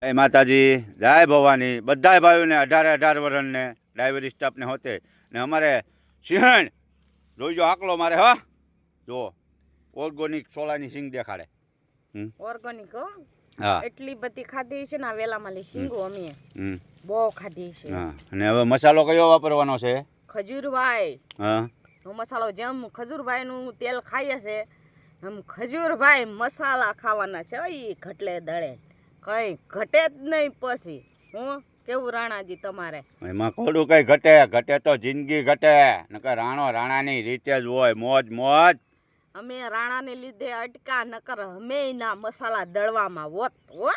જય માતાજી, જય ભવાની, બધા ભાઈઓને 18 વર્ષને ડાયાબિટીસ સ્ટાફને હોતે ને અમારે સિંહણ જોઈજો આકલો મારે હો જો ઓર્ગોનિક સોલાની સિંગ દેખાડે. ઓર્ગોનિક હો હા એટલી બધી ખાધી છે ને વેલામાં લી સિંગો અમે બહુ ખાધી છે. હા અને હવે મસાલો કયો વાપરવાનો છે? ખજૂરભાઈ. હા મસાલો જેમ ખજૂરભાઈ નું તેલ ખાઈએ છે એમ ખજૂરભાઈ મસાલા ખાવાના છે. ઈ ઘટલે દળે કઈ ઘટે જ નહીં. પછી હું કેવું રાણાજી તમારે એમાં કોડું કઈ ઘટે? ઘટે તો જિંદગી ઘટે, નકર રાણો રાણાની રીતે જ હોય. મોજ મોજ. અમે રાણાને લીધે અટકા નકર અમે ના મસાલા દળવામાં હોત.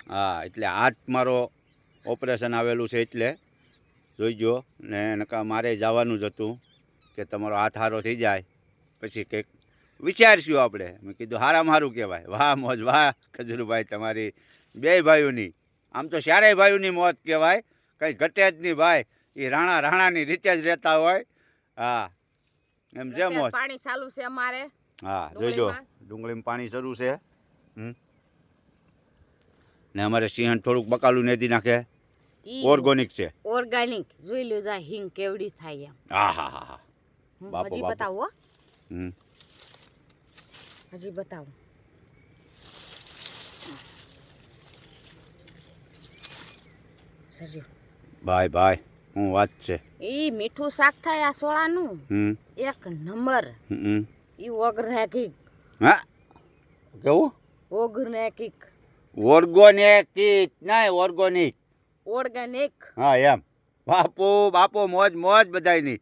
હા એટલે આજ મારો ઓપરેશન આવેલું છે એટલે જોઈજો ને નકા મારે જવાનું જ હતું કે તમારો હાથ સારો થઈ જાય પછી કંઈક વિચારશું આપણે. મેં કીધું હારામાં સારું કહેવાય. વાહ મોજ વાહ ખજૂરભાઈ તમારી બે ભાઈઓની. આમ તો ચારેય ભાઈઓની મોજ કહેવાય, કંઈ ઘટે જ નહીં ભાઈ. એ રાણાની રીતે જ રહેતા હોય. હા એમ છે મોજ. પાણી ચાલુ છે અમારે. હા જોઈજો ડુંગળીમાં પાણી શરૂ છે. ને અમારે સિંહણ થોડુંક બકાલું નેદી નાખે. ઓર્ગોનિક છે. ઓર્ગેનિક જોઈ લો જા હિંગ કેવડી થાય એમ. હા હા હા હા બાપો હજી બાપો. બતાવો હજી બતાવો. ભાઈ ભાઈ હું વાત છે. ઈ મીઠું શાક થાય આ સોળાનું એક નંબર. ઈ ઓર્ગેનિક. હા કેવું? ઓર્ગેનિક. ઓર્ગોનિક નહીં ઓર્ગોનિક. ઓર્ગેનિક. હા એમ બાપો બાપો મોજ મોજ બધાયની.